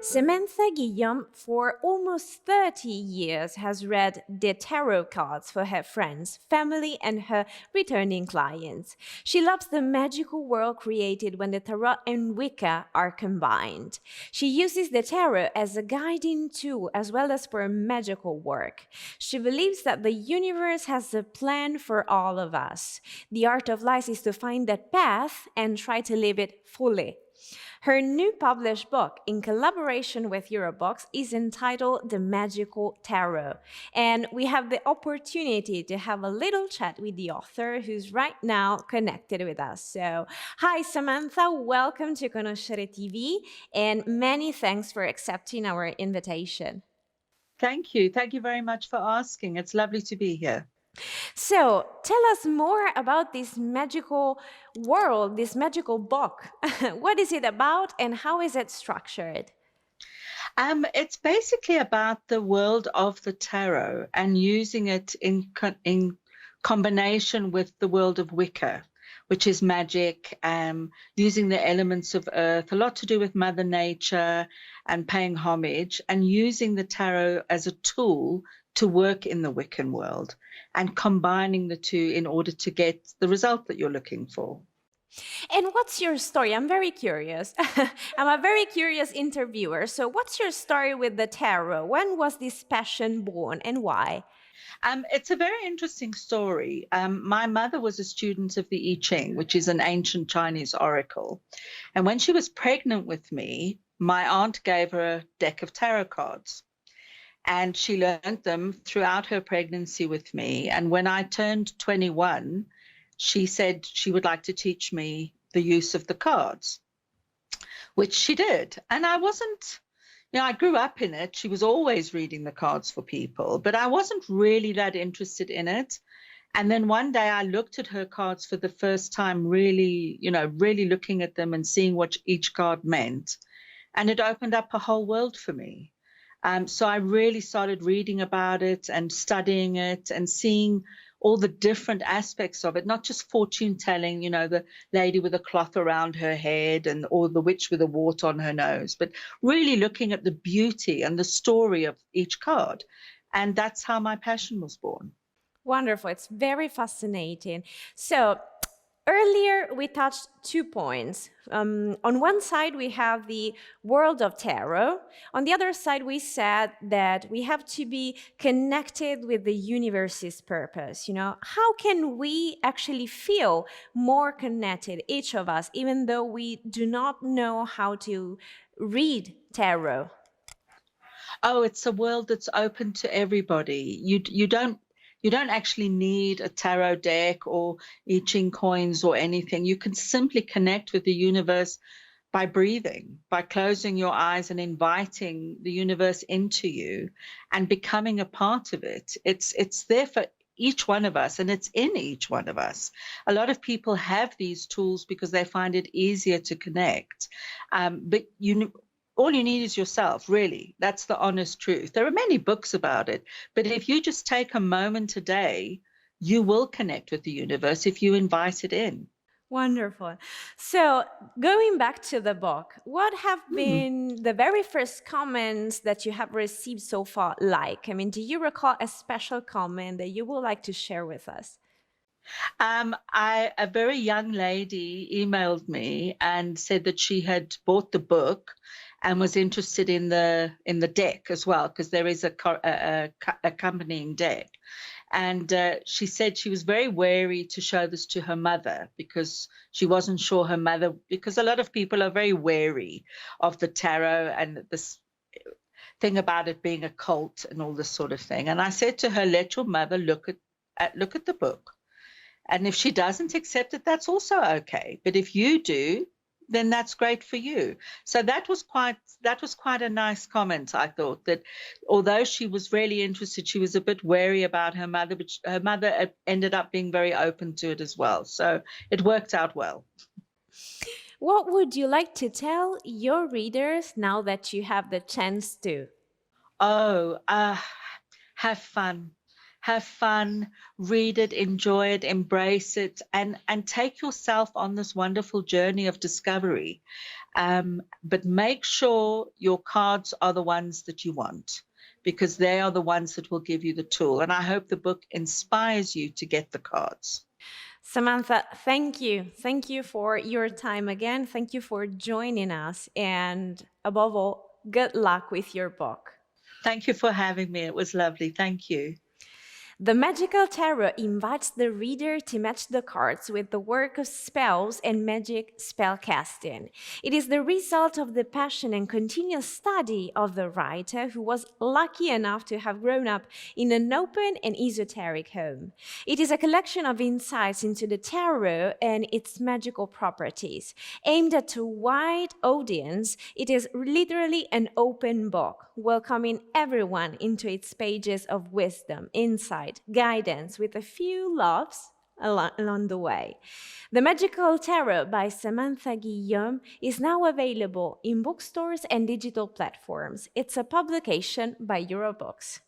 Samantha Guillaume, for almost 30 years, has read the tarot cards for her friends, family, and her returning clients. She loves the magical world created when the tarot and Wicca are combined. She uses the tarot as a guiding tool as well as for magical work. She believes that the universe has a plan for all of us. The art of life is to find that path and try to live it fully. Her new published book, in collaboration with Eurobox, is entitled The Magical Tarot. And we have the opportunity to have a little chat with the author who's right now connected with us. So, hi Samantha, welcome to Conoscere TV, and many thanks for accepting our invitation. Thank you. Thank you very much for asking. It's lovely to be here. So, tell us more about this magical world, this magical book. What is it about and how is it structured? It's basically about the world of the tarot and using it in combination with the world of Wicca, which is magic, using the elements of earth, a lot to do with Mother Nature and paying homage, and using the tarot as a tool to work in the Wiccan world and combining the two in order to get the result that you're looking for. And what's your story? I'm very curious. I'm a very curious interviewer. So, what's your story with the tarot? When was this passion born and why? It's a very interesting story. My mother was a student of the I Ching, which is an ancient Chinese oracle. And when she was pregnant with me, my aunt gave her a deck of tarot cards. And she learned them throughout her pregnancy with me. And when I turned 21, she said she would like to teach me the use of the cards, which she did. And I wasn't, I grew up in it. She was always reading the cards for people, but I wasn't really that interested in it. And then one day I looked at her cards for the first time, really, really looking at them and seeing what each card meant. And it opened up a whole world for me. So I really started reading about it and studying it and seeing all the different aspects of it, not just fortune telling, the lady with a cloth around her head or the witch with a wart on her nose, but really looking at the beauty and the story of each card. And that's how my passion was born. Wonderful. It's very fascinating. So, earlier we touched 2 points. On one side, we have the world of tarot. On the other side, we said that we have to be connected with the universe's purpose. How can we actually feel more connected, each of us, even though we do not know how to read tarot? Oh, it's a world that's open to everybody. You don't actually need a tarot deck or I Ching coins or anything. You can simply connect with the universe by breathing, by closing your eyes and inviting the universe into you and becoming a part of it. It's there for each one of us and it's in each one of us. A lot of people have these tools because they find it easier to connect. But all you need is yourself, really. That's the honest truth. There are many books about it, but if you just take a moment a day, you will connect with the universe if you invite it in. Wonderful. So, going back to the book, what have been the very first comments that you have received so far like? I mean, do you recall a special comment that you would like to share with us? A very young lady emailed me and said that she had bought the book and was interested in the deck as well, because there is a accompanying deck. And she said she was very wary to show this to her mother because she wasn't sure her mother, because a lot of people are very wary of the tarot and this thing about it being a cult and all this sort of thing. And I said to her, let your mother look at the book. And if she doesn't accept it, that's also okay. But if you do, then that's great for you. So that was quite a nice comment. I thought that although she was really interested, she was a bit wary about her mother, but her mother ended up being very open to it as well. So it worked out well. What would you like to tell your readers now that you have the chance to? Oh, have fun. Have fun, read it, enjoy it, embrace it, and take yourself on this wonderful journey of discovery. But make sure your cards are the ones that you want, because they are the ones that will give you the tool. And I hope the book inspires you to get the cards. Samantha, thank you. Thank you for your time again. Thank you for joining us. And above all, good luck with your book. Thank you for having me. It was lovely. Thank you. The Magical Tarot invites the reader to match the cards with the work of spells and magic spellcasting. It is the result of the passion and continuous study of the writer, who was lucky enough to have grown up in an open and esoteric home. It is a collection of insights into the tarot and its magical properties. Aimed at a wide audience, it is literally an open book, welcoming everyone into its pages of wisdom, insight, guidance, with a few laughs along the way. The Magical Tarot by Samantha Guillaume is now available in bookstores and digital platforms. It's a publication by Eurobooks.